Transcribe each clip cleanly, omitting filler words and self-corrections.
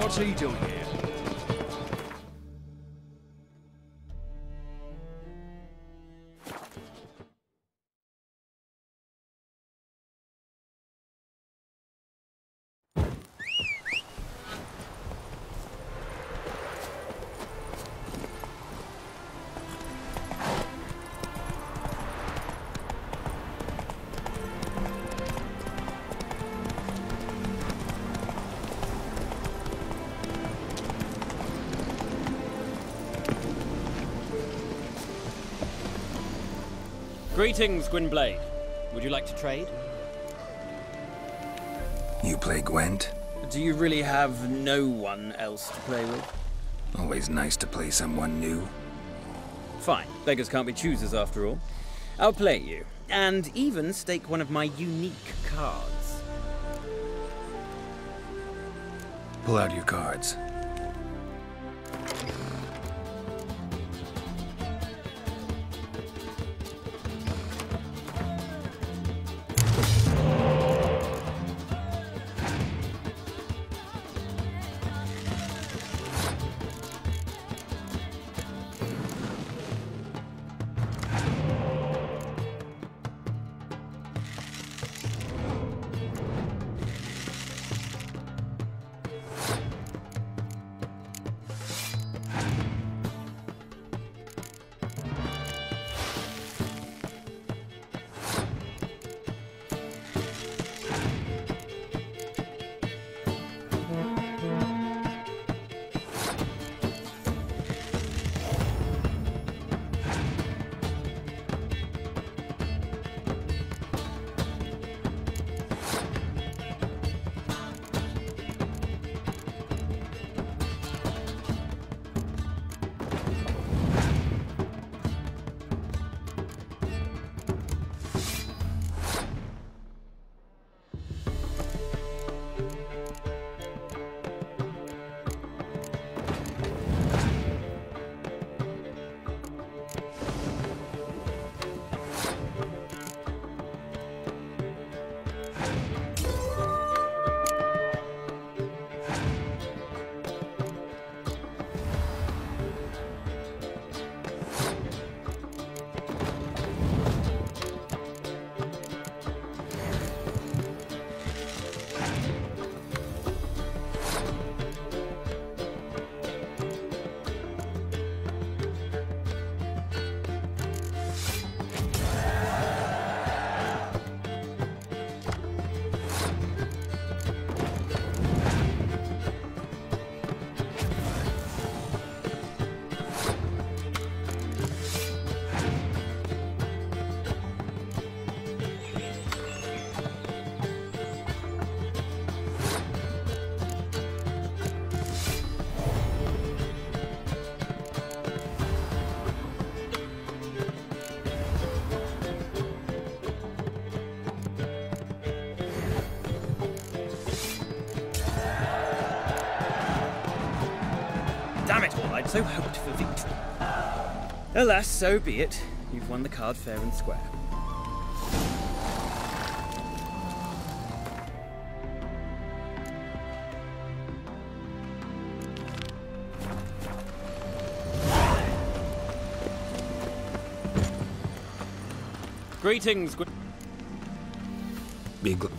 What's he doing here? Greetings, Gwynblade. Would you like to trade? You play Gwent? Do you really have no one else to play with? Always nice to play someone new. Fine. Beggars can't be choosers after all. I'll play you, and even stake one of my unique cards. Pull out your cards. Damn it all, I'd so hoped for victory. Alas, so be it. You've won the card fair and square. Greetings, Be gl-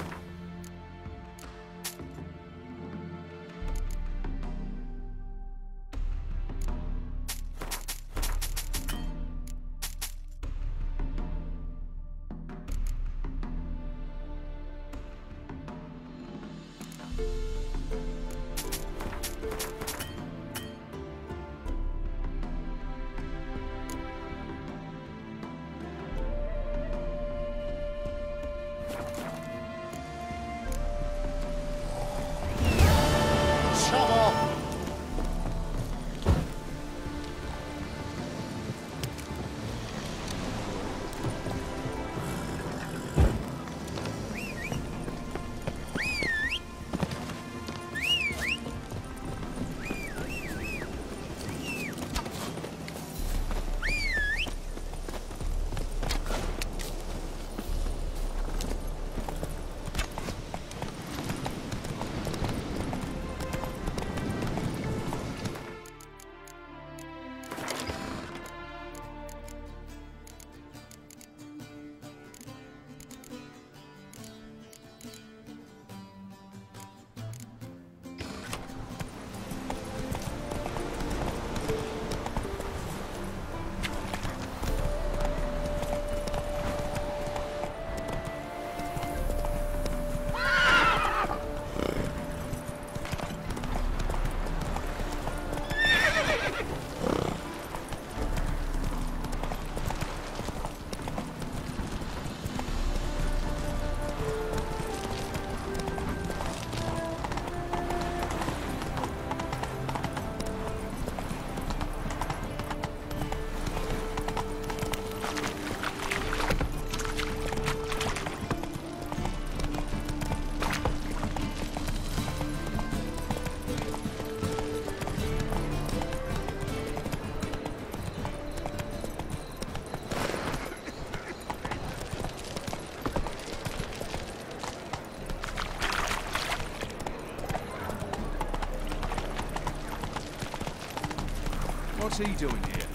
What's he doing here?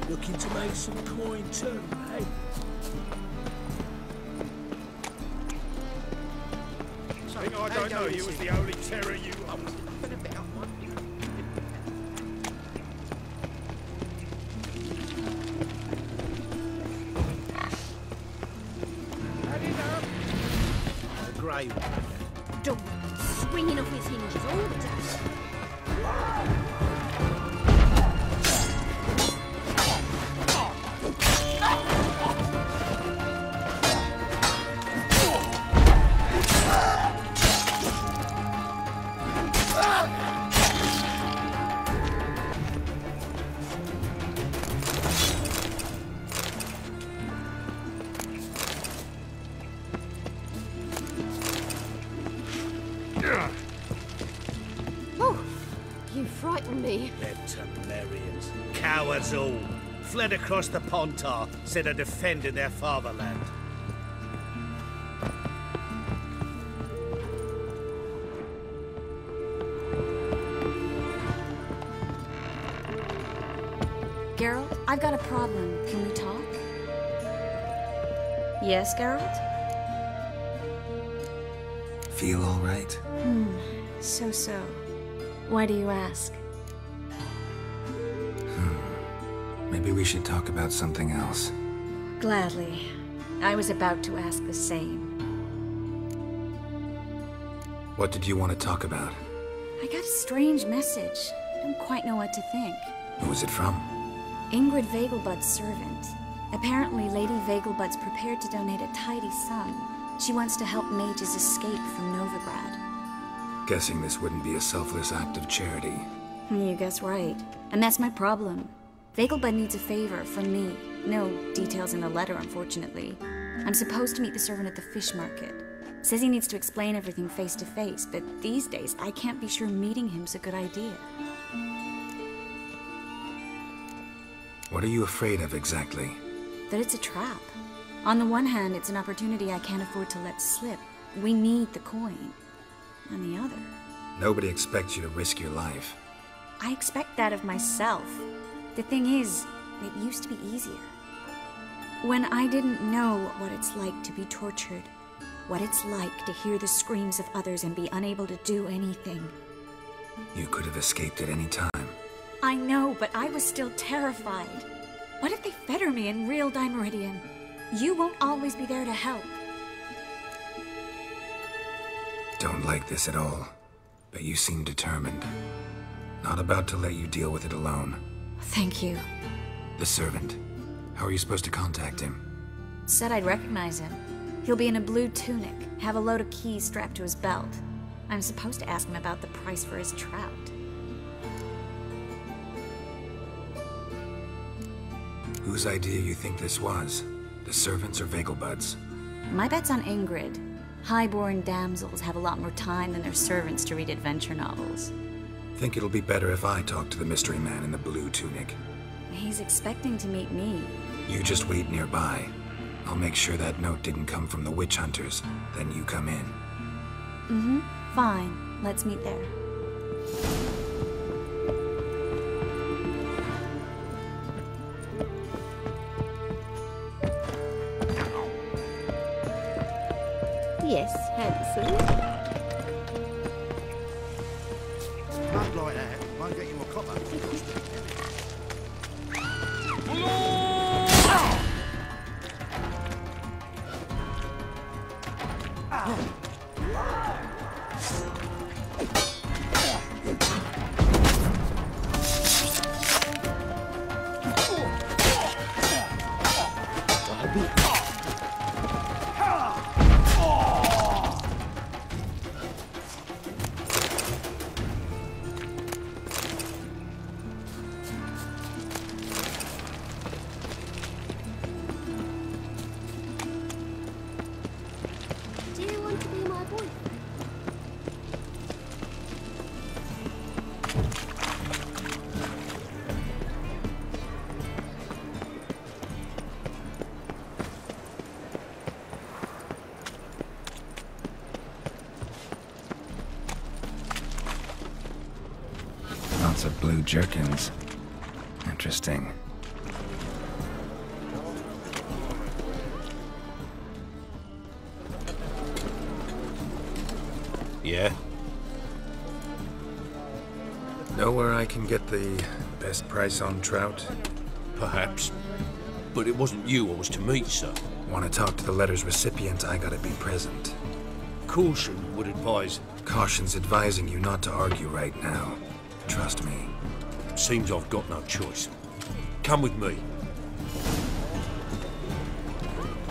Looking to make some coin too, eh? Think I don't know you as the only terror you are. A grey one. Dog swinging off his hinges all the time. Oh, you frightened me. They're Temerians. Cowards all. Fled across the Pontar, said are defending their fatherland. Geralt, I've got a problem. Can we talk? Yes, Geralt? Feel all right? So. Why do you ask? Maybe we should talk about something else. Gladly. I was about to ask the same. What did you want to talk about? I got a strange message. I don't quite know what to think. Who was it from? Ingrid Vegelbud's servant. Apparently, Lady Vegelbud's prepared to donate a tidy sum. She wants to help mages escape from Novigrad. Guessing this wouldn't be a selfless act of charity. You guess right. And that's my problem. Vegelbud needs a favor from me. No details in the letter, unfortunately. I'm supposed to meet the servant at the fish market. Says he needs to explain everything face to face, but these days I can't be sure meeting him's a good idea. What are you afraid of exactly? That it's a trap. On the one hand, it's an opportunity I can't afford to let slip. We need the coin. On the other... Nobody expects you to risk your life. I expect that of myself. The thing is, it used to be easier. When I didn't know what it's like to be tortured, what it's like to hear the screams of others and be unable to do anything. You could have escaped at any time. I know, but I was still terrified. What if they fetter me in real Dimeridian? You won't always be there to help. Don't like this at all, but you seem determined. Not about to let you deal with it alone. Thank you. The servant. How are you supposed to contact him? Said I'd recognize him. He'll be in a blue tunic, have a load of keys strapped to his belt. I'm supposed to ask him about the price for his trout. Whose idea you think this was? The servants or Vegelbud's? My bet's on Ingrid. Highborn damsels have a lot more time than their servants to read adventure novels. Think it'll be better if I talk to the mystery man in the blue tunic. He's expecting to meet me. You just wait nearby. I'll make sure that note didn't come from the witch hunters. Then you come in. Fine. Let's meet there. Yes, handsome. Not like that. Won't get you a copper. Lots of blue jerkins. Interesting. Yeah? Know where I can get the best price on trout? Perhaps. But it wasn't you I was to meet, sir. Want to talk to the letter's recipient, I gotta be present. Caution would advise. Caution's advising you not to argue right now. Trust me. Seems I've got no choice. Come with me.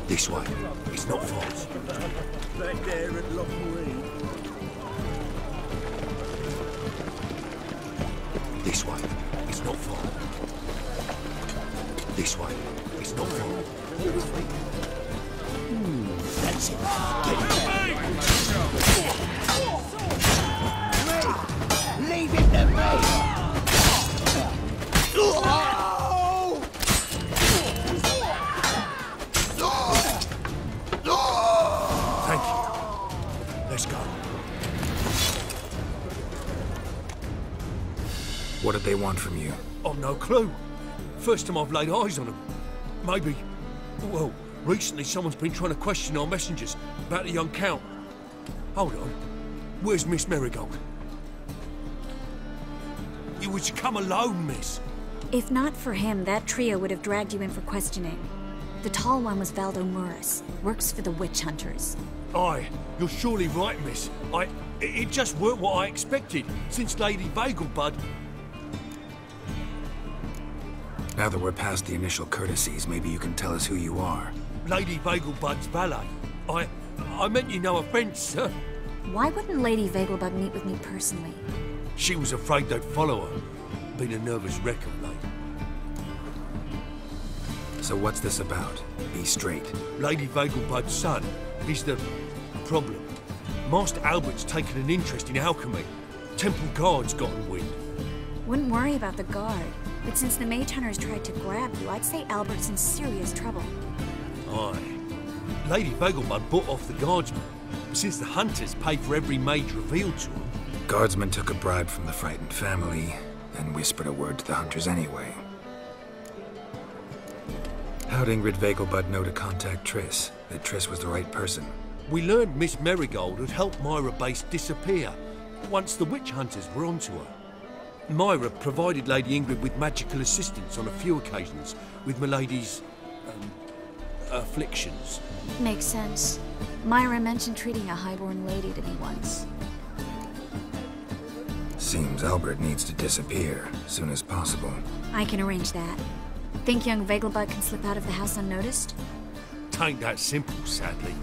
This way. It's not far. Back there at Lockwood. This way. It's not far. This way. It's not far. That's it. Get it. Leave it to me. Thank you. Let's go. What did they want from you? I've no clue. First time I've laid eyes on them. Maybe... Well, recently someone's been trying to question our messengers about the young Count. Hold on. Where's Miss Marigold? You were to come alone, miss. If not for him, that trio would have dragged you in for questioning. The tall one was Valdo Murris, works for the witch hunters. Aye, you're surely right, miss. It just weren't what I expected, since Lady Vagelbud... Now that we're past the initial courtesies, maybe you can tell us who you are. Lady Vagelbud's valet. I meant you no offence, sir. Why wouldn't Lady Vagelbud meet with me personally? She was afraid they'd follow her. Been a nervous wreck of late. So what's this about? Be straight. Lady Vagelbud's son, he's the problem. Master Albert's taken an interest in alchemy. Temple Guard's gotten wind. Wouldn't worry about the guard, but since the mage hunters tried to grab you, I'd say Albert's in serious trouble. Aye. Lady Vagelbud bought off the guardsman, since the hunters pay for every mage revealed to them. Guardsman took a bribe from the frightened family, and whispered a word to the hunters anyway. How'd Ingrid Vagelbud know to contact Triss? That Triss was the right person? We learned Miss Marigold had helped Myra Base disappear, once the witch hunters were onto her. Myra provided Lady Ingrid with magical assistance on a few occasions with Milady's... afflictions. Makes sense. Myra mentioned treating a highborn lady to me once. Seems Albert needs to disappear as soon as possible. I can arrange that. Think young Vagelbud can slip out of the house unnoticed? Tain't that simple, sadly.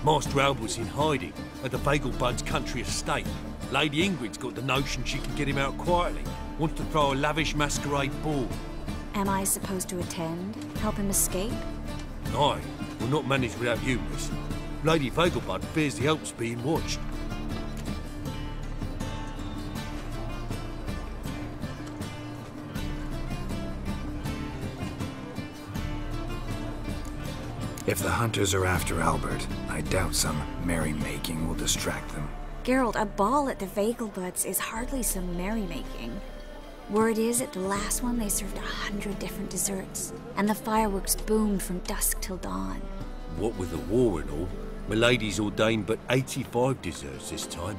Master Albert's in hiding at the Vagelbud's country estate. Lady Ingrid's got the notion she can get him out quietly. Wants to throw a lavish masquerade ball. Am I supposed to attend? Help him escape? Aye, will not manage without you, miss. Lady Vagelbud fears the help's being watched. If the hunters are after Albert, I doubt some merrymaking will distract them. Geralt, a ball at the Vagelbuds is hardly some merrymaking. Word is, at the last one they served 100 different desserts, and the fireworks boomed from dusk till dawn. What with the war and all, Milady's ordained but 85 desserts this time.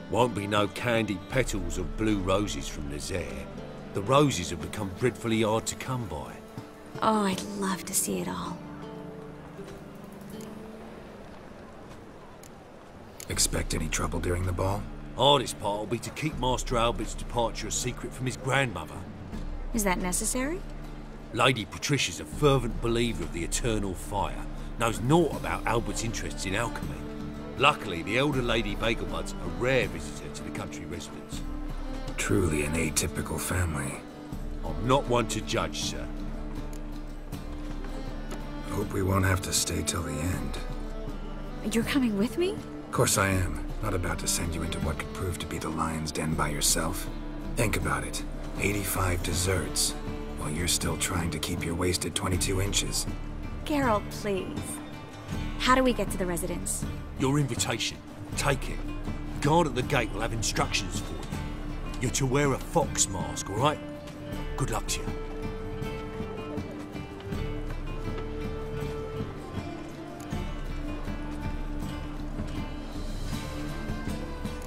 Won't be no candied petals of blue roses from Nazaire. The roses have become dreadfully hard to come by. Oh, I'd love to see it all. Expect any trouble during the ball? Hardest part will be to keep Master Albert's departure a secret from his grandmother. Is that necessary? Lady Patricia's a fervent believer of the eternal fire, knows naught about Albert's interests in alchemy. Luckily, the elder Lady Vagelbud's a rare visitor to the country residence. Truly an atypical family. I'm not one to judge, sir. Hope we won't have to stay till the end. You're coming with me? Of course I am. Not about to send you into what could prove to be the lion's den by yourself. Think about it. 85 desserts, while you're still trying to keep your waist at 22 inches. Geralt, please. How do we get to the residence? Your invitation. Take it. The guard at the gate will have instructions for you. You're to wear a fox mask, all right? Good luck to you.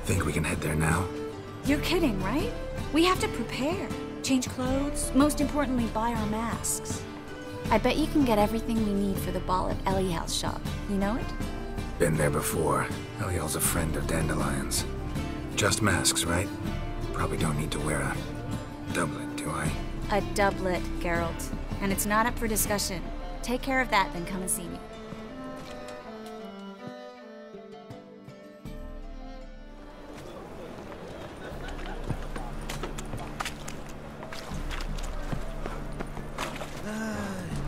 Think we can head there now? You're kidding, right? We have to prepare. Change clothes, most importantly, buy our masks. I bet you can get everything we need for the ball at Eliel's shop. You know it? Been there before. Eliel's a friend of Dandelion's. Just masks, right? Probably don't need to wear a doublet, do I? A doublet, Geralt. And it's not up for discussion. Take care of that, then come and see me.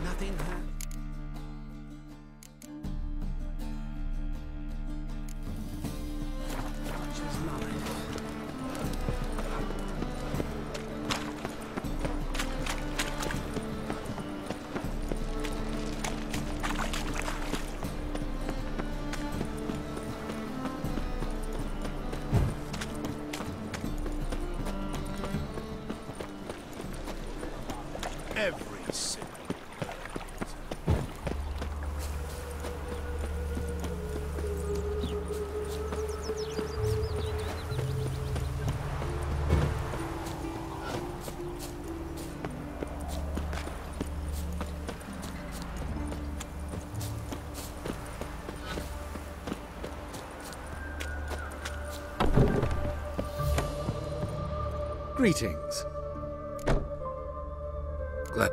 Nothing every single. Greetings. Glad.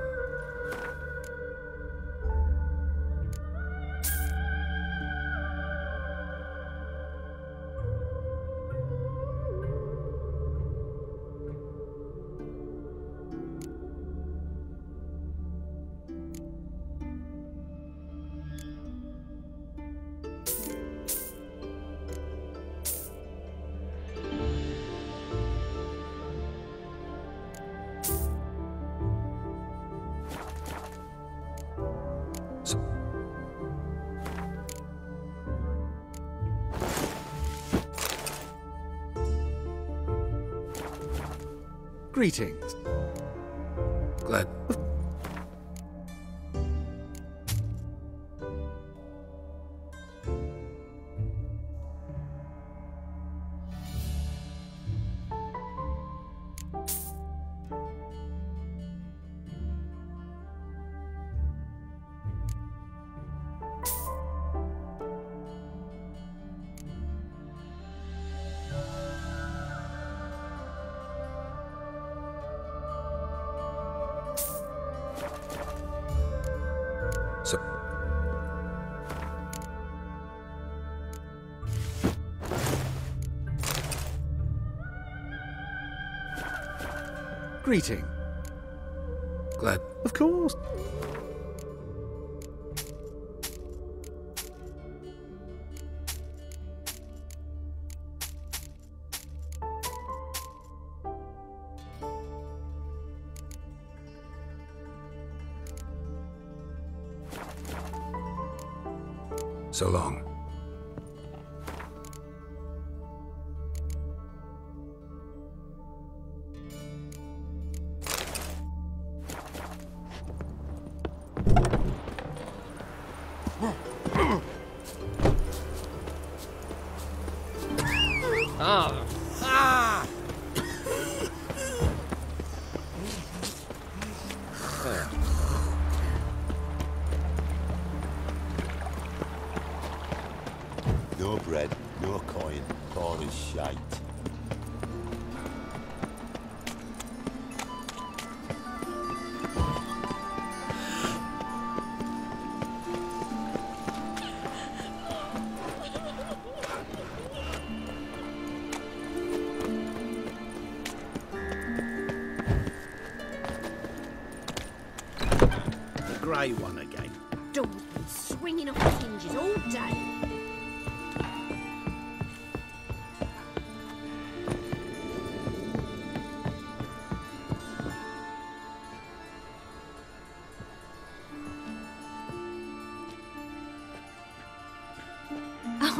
Greetings. Glad. So. Greeting. Glad. Of course. So long. No bread, no coin, corn is shite. The grey one again. Door's been swinging off its hinges all day.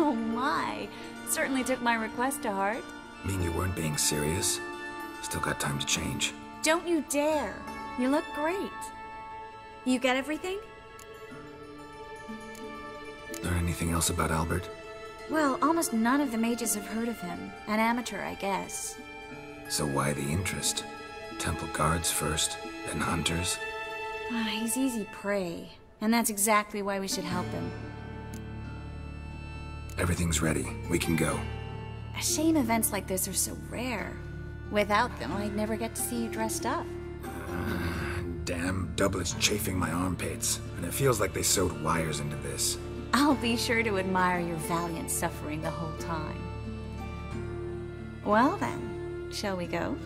Oh my. Certainly took my request to heart. Mean you weren't being serious? Still got time to change. Don't you dare. You look great. You get everything? Learn anything else about Albert? Well, almost none of the mages have heard of him. An amateur, I guess. So why the interest? Temple guards first, then hunters? He's easy prey. And that's exactly why we should help him. Everything's ready. We can go. A shame events like this are so rare. Without them, I'd never get to see you dressed up. Damn doublets chafing my armpits, and it feels like they sewed wires into this. I'll be sure to admire your valiant suffering the whole time. Well then, shall we go?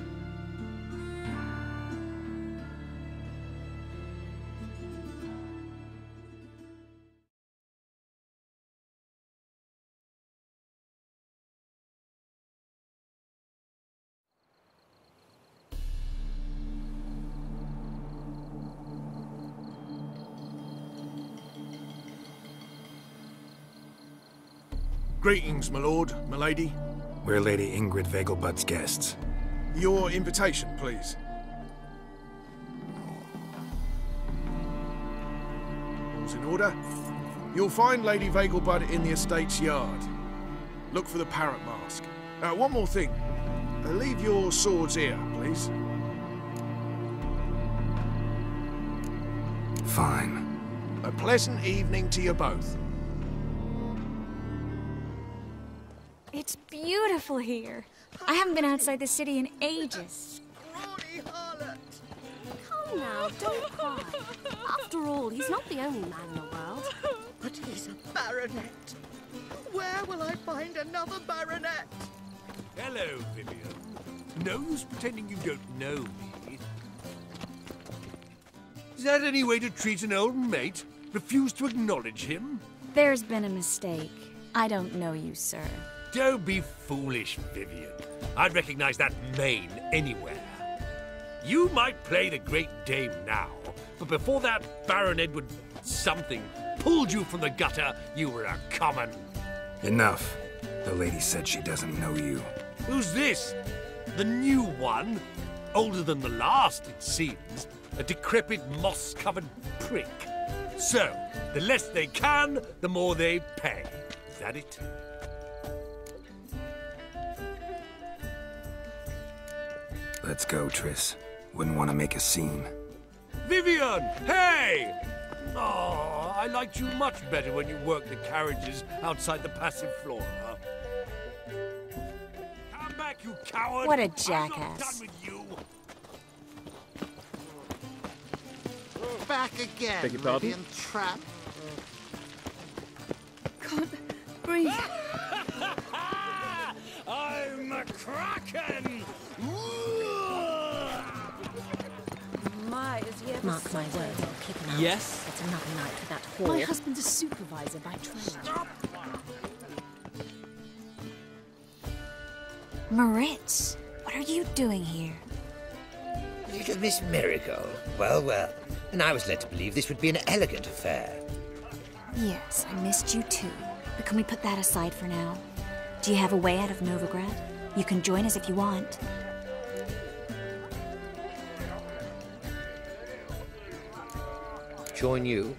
Greetings, my lord, my lady. We're Lady Ingrid Vegelbud's guests. Your invitation, please. All's in order. You'll find Lady Vegelbud in the estate's yard. Look for the parrot mask. One more thing. Leave your swords here, please. Fine. A pleasant evening to you both. It's beautiful here. I haven't been outside the city in ages. Scrawny harlot! Come now, don't cry. After all, he's not the only man in the world. But he's a baronet. Where will I find another baronet? Hello, Vivian. No use pretending you don't know me. Is that any way to treat an old mate? Refuse to acknowledge him? There's been a mistake. I don't know you, sir. Don't be foolish, Vivian. I'd recognize that mane anywhere. You might play the Great Dame now, but before that Baron Edward something pulled you from the gutter, you were a common. Enough. The lady said she doesn't know you. Who's this? The new one? Older than the last, it seems. A decrepit, moss-covered prick. So, the less they can, the more they pay. Is that it? Let's go, Triss. Wouldn't want to make a scene. Vivian! Hey! Oh, I liked you much better when you worked the carriages outside the passive flora. Come back, you coward! What a I'm not jackass. done with you. Back again, Beg your pardon? Lydian tramp. Can't breathe. I'm a kraken! My, is he ever Mark my words, I'll kick him out. Yes? It's another night for that whore. My husband's a supervisor by trade. Moritz, what are you doing here? Little Miss Miracle. Well, well. And I was led to believe this would be an elegant affair. Yes, I missed you too. But can we put that aside for now? Do you have a way out of Novigrad? You can join us if you want. Join you?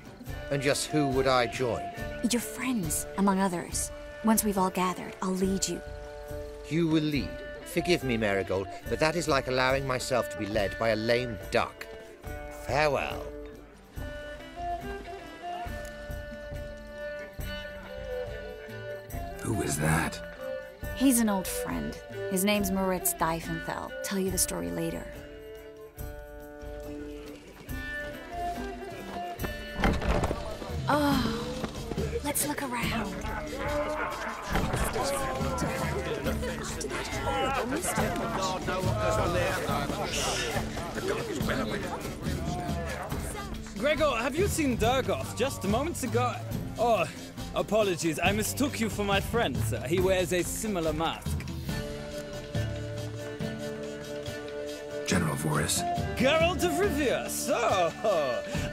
And just who would I join? Your friends, among others. Once we've all gathered, I'll lead you. You will lead. Forgive me, Marigold, but that is like allowing myself to be led by a lame duck. Farewell. Who is that? He's an old friend. His name's Moritz Diefenfeld. Tell you the story later. Oh, let's look around. Gregor, have you seen Durgoth just moments ago? Oh, apologies, I mistook you for my friend, sir. He wears a similar mask. General Voris. Geralt of Rivia, so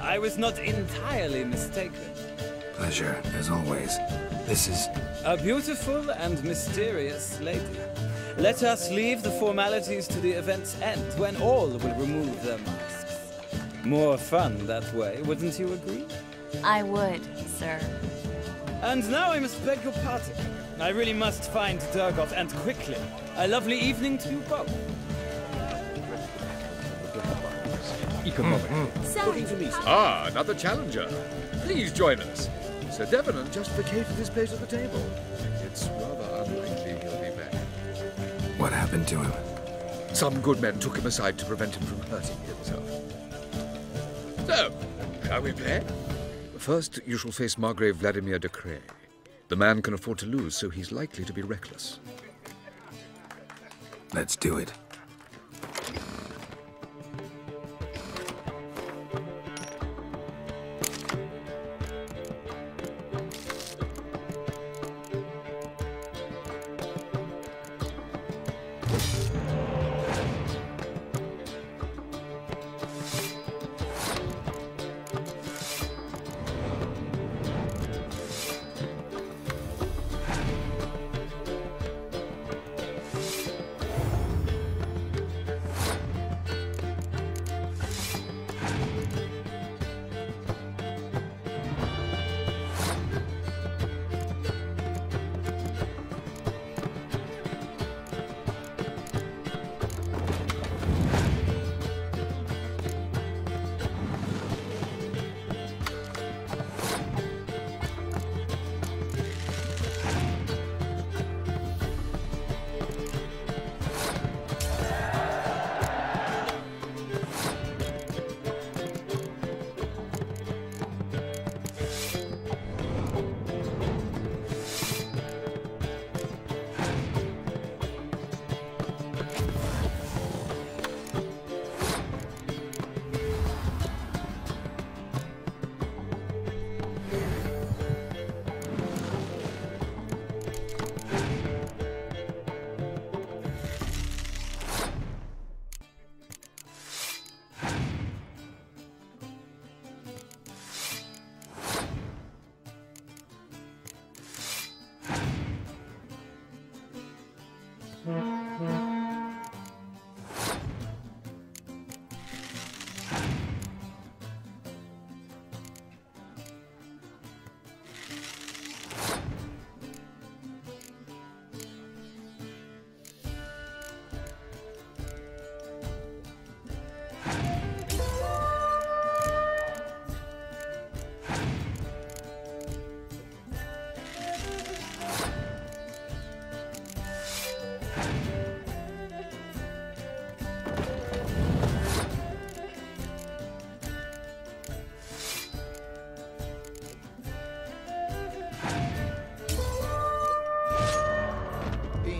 I was not entirely mistaken. Pleasure, as always. This is... A beautiful and mysterious lady. Let us leave the formalities to the event's end, when all will remove their masks. More fun that way, wouldn't you agree? I would, sir. And now I must beg your pardon. I really must find Durgoth, and quickly. A lovely evening to you both. Ah, another challenger. Please join us. Sir Devenant just vacated his place at the table. It's rather unlikely he'll be back. What happened to him? Some good men took him aside to prevent him from hurting himself. So, shall we play? First, you shall face Margrave Vladimir de Cray. The man can afford to lose, so he's likely to be reckless. Let's do it.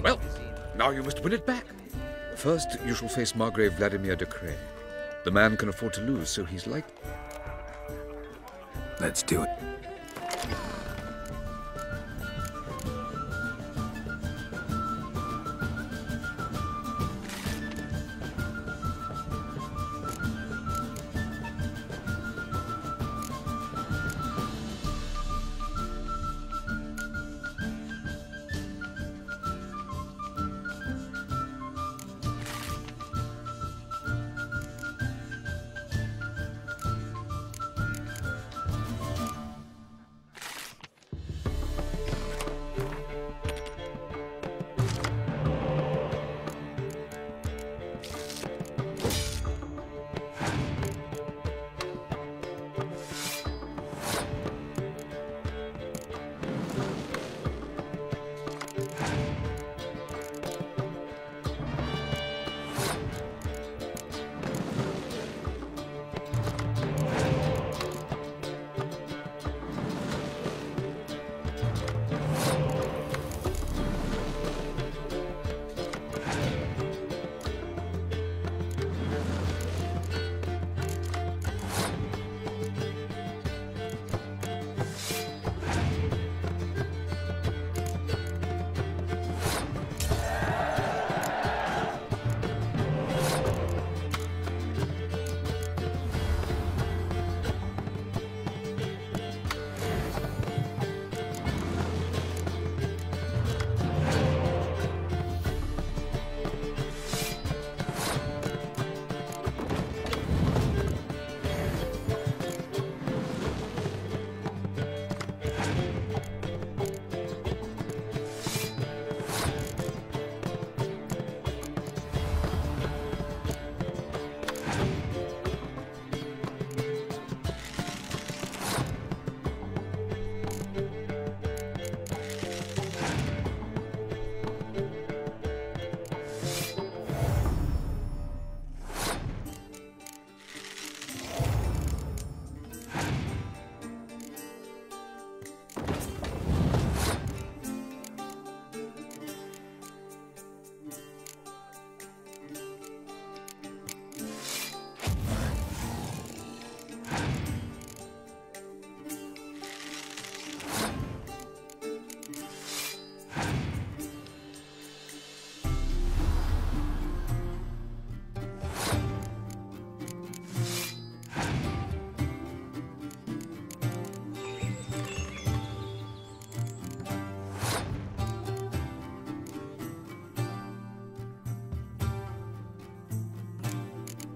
Well, now you must win it back. First, you shall face Margrave Vladimir de Cray. The man can afford to lose, so he's like... Let's do it.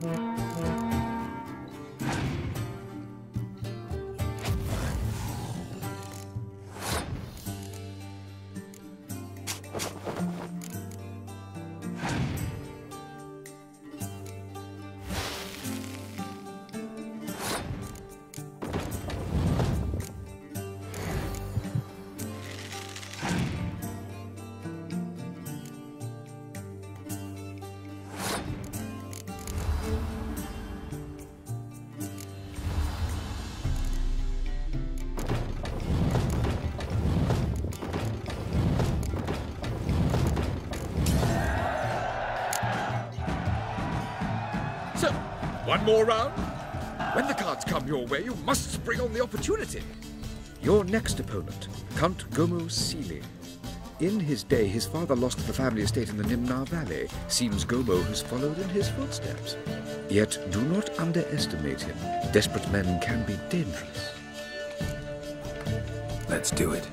So, one more round? When the cards come your way, you must spring on the opportunity. Your next opponent, Count Gomo Sealy. In his day, his father lost the family estate in the Nimnar Valley. Seems Gomo has followed in his footsteps. Yet, do not underestimate him. Desperate men can be dangerous. Let's do it.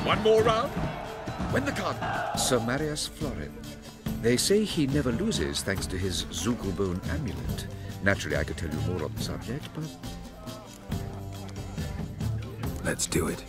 One more round? When the card... Sir Marius Florin. They say he never loses thanks to his Zugelbone amulet. Naturally, I could tell you more on the subject, but... Let's do it.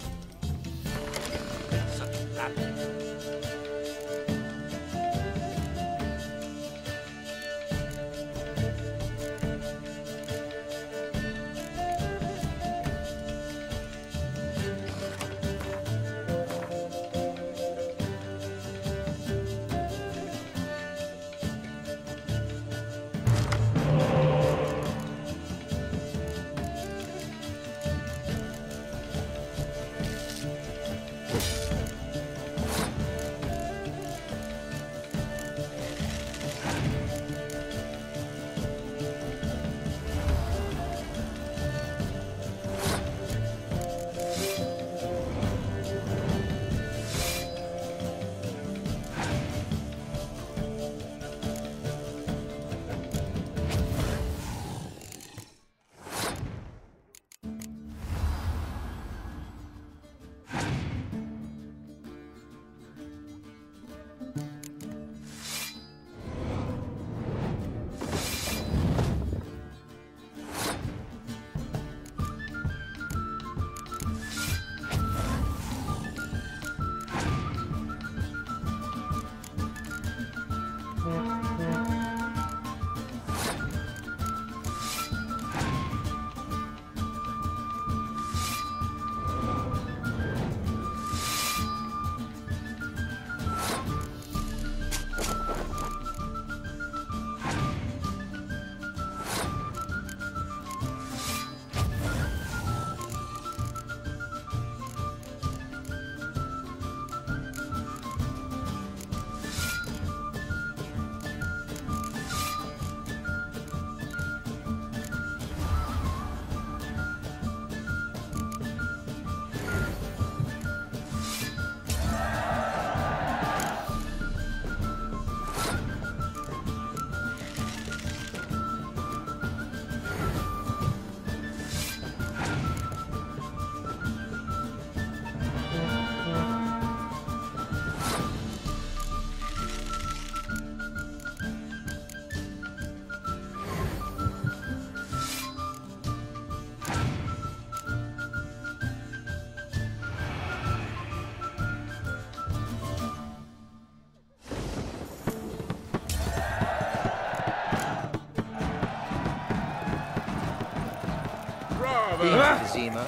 been to Zima.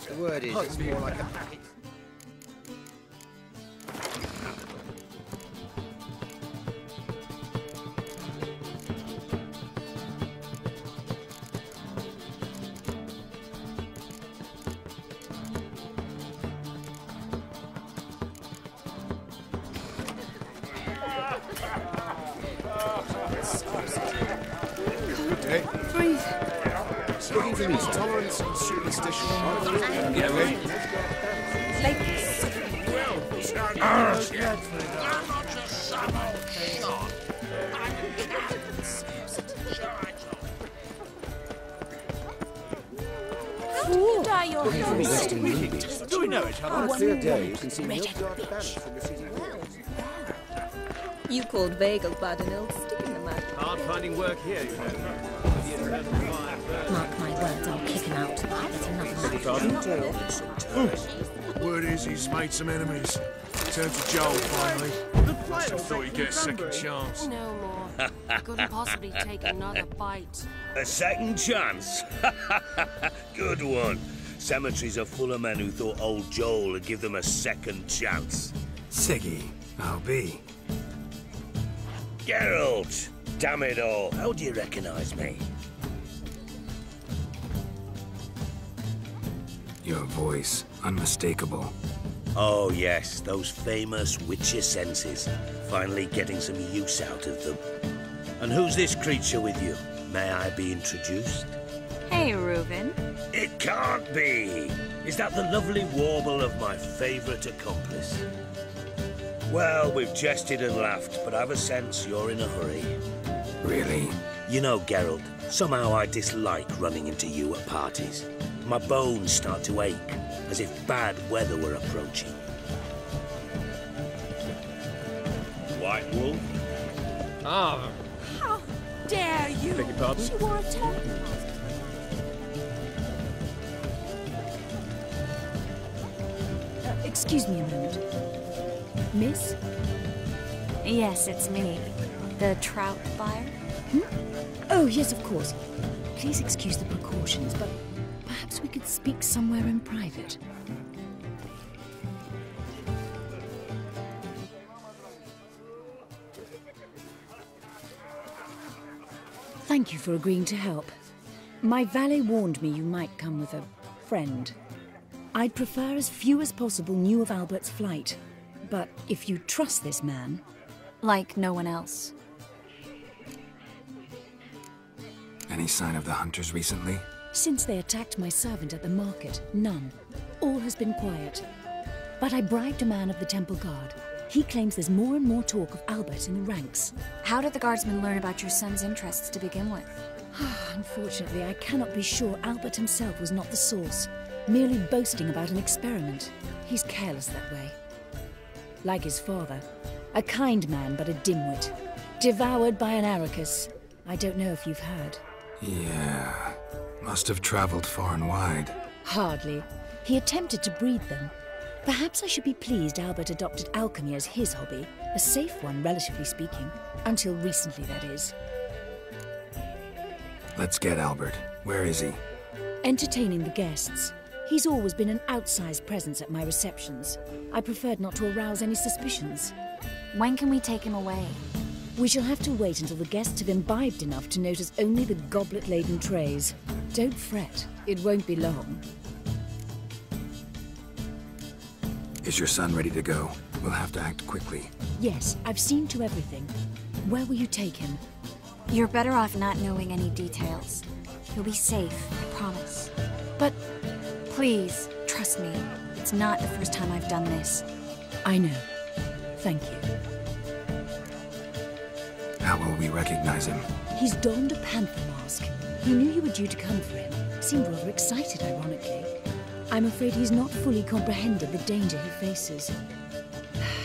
The word is, it's more like a... Breathe. Looking for me, tolerance and superstition. Dye your hair. Do we know each other? Clear day, you can see no dark banners from the city walls. You called Vegelbud an old stick in the mud. Hard finding work here, you know. Mark my words, I'll kick him out. That's enough. Word is he's made some enemies. Turned to Joel finally. Must have thought he'd get a second chance. No more. Couldn't possibly take another bite. A second chance? Good one. Cemeteries are full of men who thought old Joel would give them a second chance. Siggy, I'll be. Geralt! Damn it all. How do you recognize me? Your voice, unmistakable. Oh yes, those famous witcher senses. Finally getting some use out of them. And who's this creature with you? May I be introduced? Hey, Reuben. It can't be! Is that the lovely warble of my favourite accomplice? Well, we've jested and laughed, but I've a sense you're in a hurry. Really? You know, Geralt, somehow I dislike running into you at parties. My bones start to ache, as if bad weather were approaching. White Wolf? Ah, How dare you? beg your pardon? She wore a turban mask. Excuse me a moment. Miss? Yes, it's me. The trout buyer? Oh, yes, of course. Please excuse the precautions, but perhaps we could speak somewhere in private. Thank you for agreeing to help. My valet warned me you might come with a friend. I'd prefer as few as possible knew of Albert's flight. But if you trust this man... Like no one else. Any sign of the hunters recently? Since they attacked my servant at the market, none. All has been quiet. But I bribed a man of the Temple Guard. He claims there's more and more talk of Albert in the ranks. How did the guardsmen learn about your son's interests to begin with? Unfortunately, I cannot be sure Albert himself was not the source, merely boasting about an experiment. He's careless that way. Like his father, a kind man but a dimwit. Devoured by an Arrakis. I don't know if you've heard. Yeah. Must have traveled far and wide. Hardly. He attempted to breed them. Perhaps I should be pleased Albert adopted alchemy as his hobby. A safe one, relatively speaking. Until recently, that is. Let's get Albert. Where is he? Entertaining the guests. He's always been an outsized presence at my receptions. I preferred not to arouse any suspicions. When can we take him away? We shall have to wait until the guests have imbibed enough to notice only the goblet-laden trays. Don't fret. It won't be long. Is your son ready to go? We'll have to act quickly. Yes, I've seen to everything. Where will you take him? You're better off not knowing any details. He'll be safe, I promise. But... Please, trust me. It's not the first time I've done this. I know. Thank you. How will we recognize him? He's donned a panther mask. He knew you were due to come for him. Seemed rather excited, ironically. I'm afraid he's not fully comprehended the danger he faces.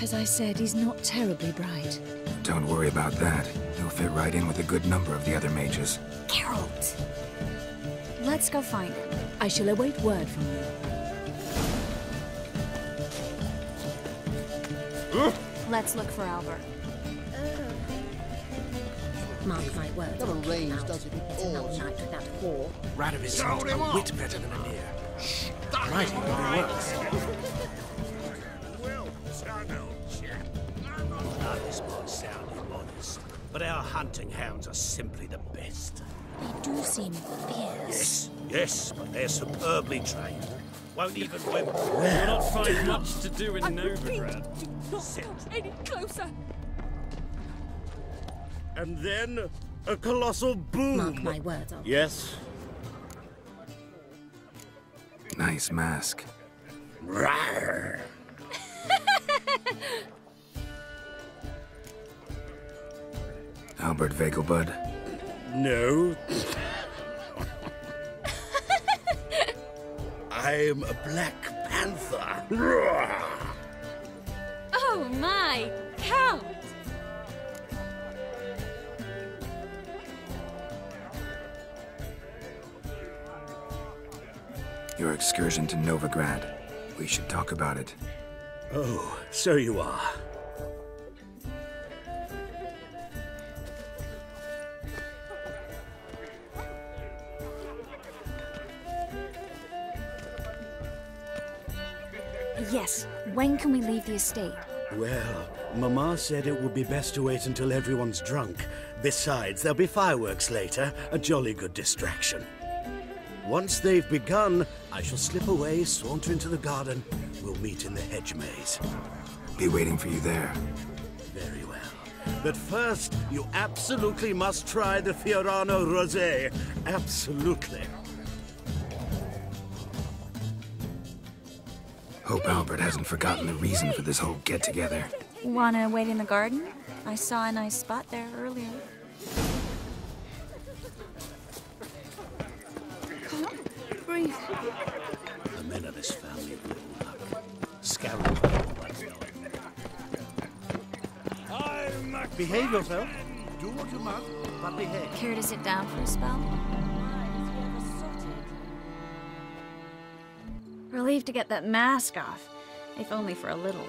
As I said, he's not terribly bright. Don't worry about that. He'll fit right in with a good number of the other mages. Geralt! Let's go find him. I shall await word from you. Let's look for Albert. Mark my words, I'll kick him out. It's another night with that whore. Radovid's not a whit better than Anir. Mighty good he works. Well done, old chap. Now, this might sound immodest, but our hunting hounds are simply the best. They do seem fierce. Yes, but they're superbly trained. Won't even whimper. We'll not find much to do in Novigrad. Not come any closer. And then a colossal boom. Mark my words, I'll... Yes. Nice mask. Rawr. Albert Vegelbud. No. I'm a Black Panther. Rawr. Oh my, Count! Your excursion to Novigrad. We should talk about it. Oh, so you are. Yes, when can we leave the estate? Well, Mama said it would be best to wait until everyone's drunk. Besides, there'll be fireworks later, a jolly good distraction. Once they've begun, I shall slip away, saunter into the garden. We'll meet in the hedge maze. Be waiting for you there. Very well. But first, you absolutely must try the Fiorano Rosé. Absolutely. Hope Albert hasn't forgotten the reason for this whole get-together. Wanna wait in the garden? I saw a nice spot there earlier. Come on, breathe. The men of this family have little luck. Scarab. Behave yourself. Do what you must, but behave. Care to sit down for a spell? Relieved to get that mask off, if only for a little.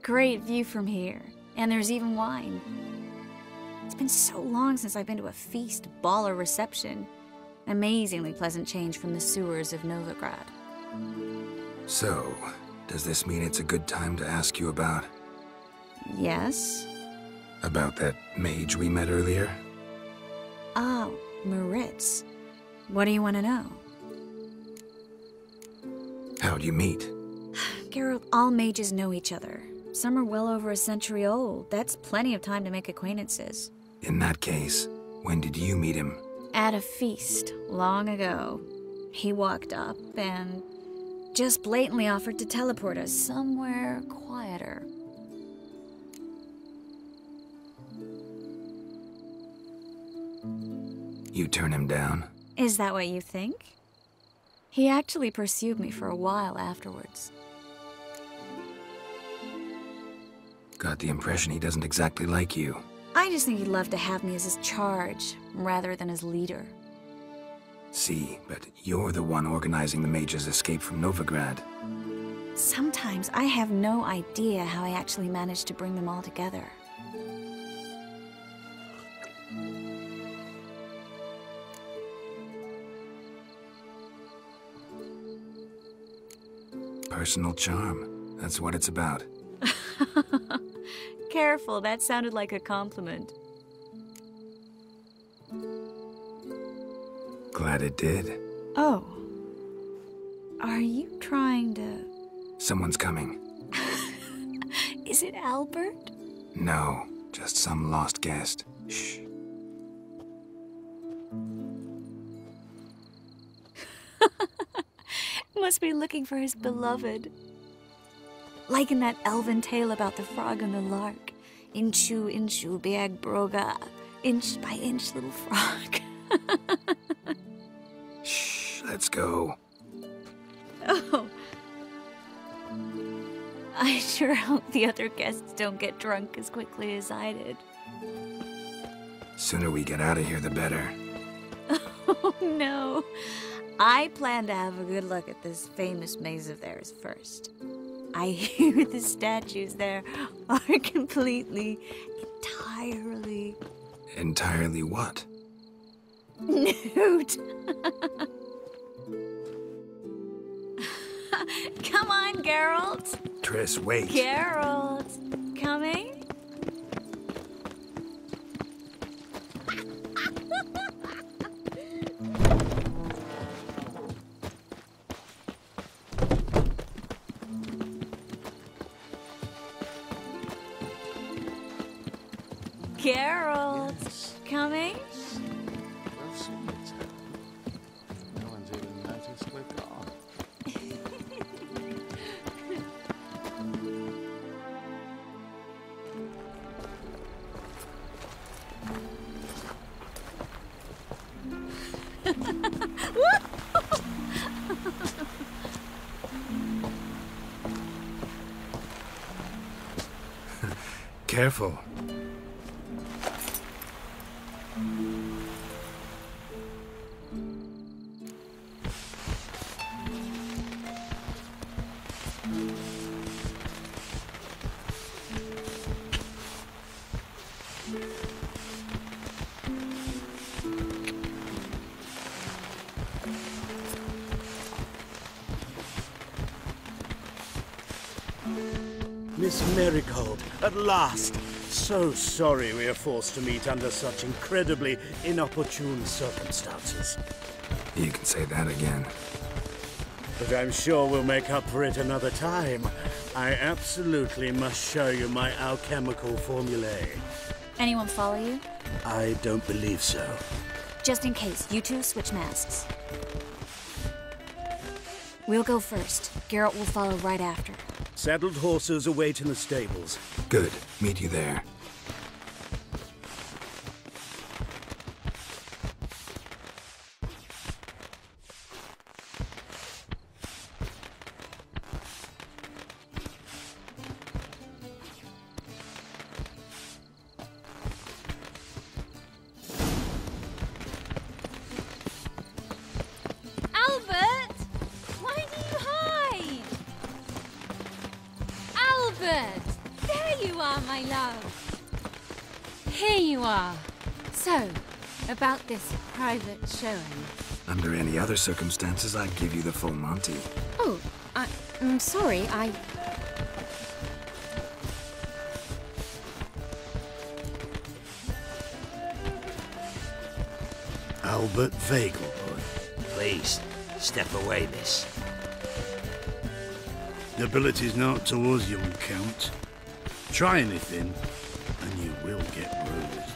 Great view from here, and there's even wine. It's been so long since I've been to a feast, ball, or reception. Amazingly pleasant change from the sewers of Novigrad. So, does this mean it's a good time to ask you about... Yes? About that mage we met earlier? Oh, Moritz. What do you want to know? How'd you meet? Geralt, all mages know each other. Some are well over a century old. That's plenty of time to make acquaintances. In that case, when did you meet him? At a feast, long ago. He walked up and just blatantly offered to teleport us somewhere quieter. You turn him down? Is that what you think? He actually pursued me for a while afterwards. Got the impression he doesn't exactly like you. I just think he'd love to have me as his charge, rather than his leader. See, but you're the one organizing the mage's escape from Novigrad. Sometimes I have no idea how I actually managed to bring them all together. Personal charm. That's what it's about. Careful, that sounded like a compliment. Glad it did. Oh. Are you trying to... Someone's coming. Is it Albert? No, just some lost guest. Shh. Must be looking for his beloved. Like in that elven tale about the frog and the lark. Inchu, inchu, biag broga. Inch by inch, little frog. Shh, let's go. Oh. I sure hope the other guests don't get drunk as quickly as I did. Sooner we get out of here, the better. Oh, no. I plan to have a good look at this famous maze of theirs first. I hear the statues there are completely, entirely Entirely what? Nude. Come on, Geralt. Triss, wait. Geralt. Coming? Geralt. Yes. Coming? Well, soon it's happened. No one's even noticed we're gone. Careful. Miss Marigold, at last! So sorry we are forced to meet under such incredibly inopportune circumstances. You can say that again. But I'm sure we'll make up for it another time. I absolutely must show you my alchemical formulae. Anyone follow you? I don't believe so. Just in case, you two switch masks. We'll go first. Geralt will follow right after. Saddled horses await in the stables. Good. Meet you there. Albert! Why do you hide? Albert! There you are, my love. Here you are. So, about this private showing. Under any other circumstances, I'd give you the full Monty. Oh, I'm sorry, Albert Vegelbud. Please, step away, miss. The ability's not towards young Count. Try anything, and you will get bruised.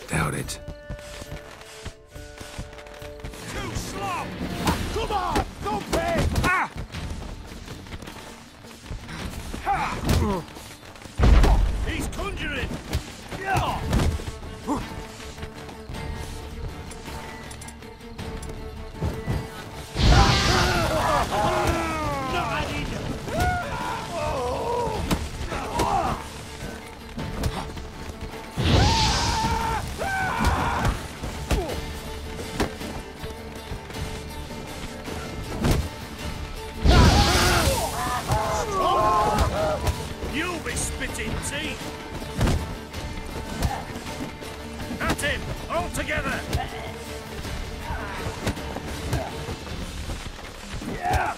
Doubt it. Too slow! Come on! Don't pay! Ah! Ha! He's conjuring! Yeah! You'll be spitting teeth! At him! All together! Yeah!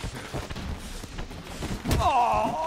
Oh!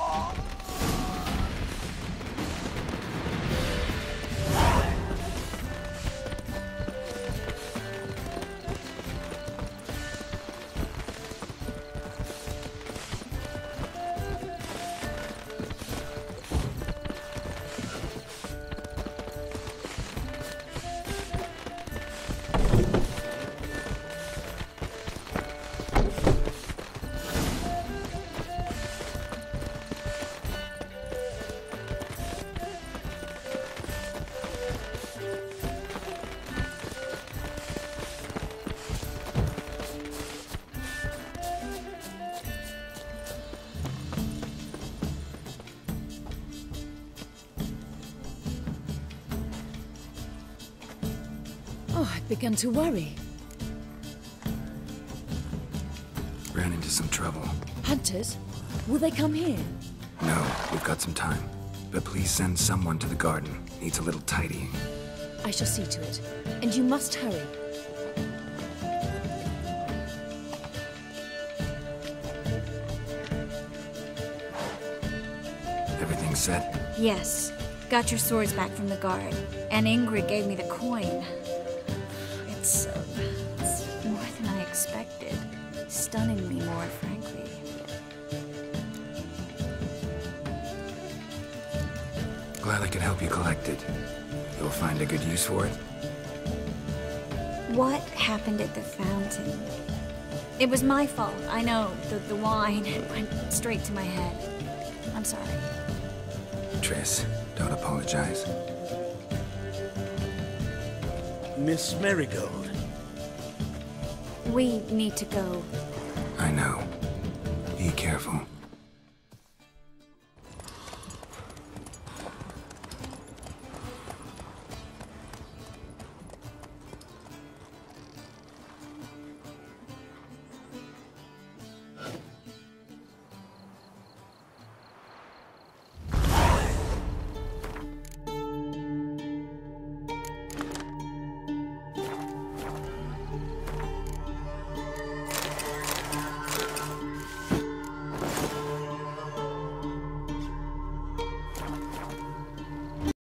Oh, I've begun to worry. Ran into some trouble. Hunters? Will they come here? No, we've got some time. but please send someone to the garden. Needs a little tidying. I shall see to it. And you must hurry. Everything set? Yes. Got your swords back from the guard. And Ingrid gave me the coin. It's more than I expected. Stunningly more, frankly. Glad I could help you collect it. You'll find a good use for it? What happened at the fountain? It was my fault, I know. The wine went straight to my head. I'm sorry. Triss, don't apologize. Miss Marigold. We need to go. I know. Be careful.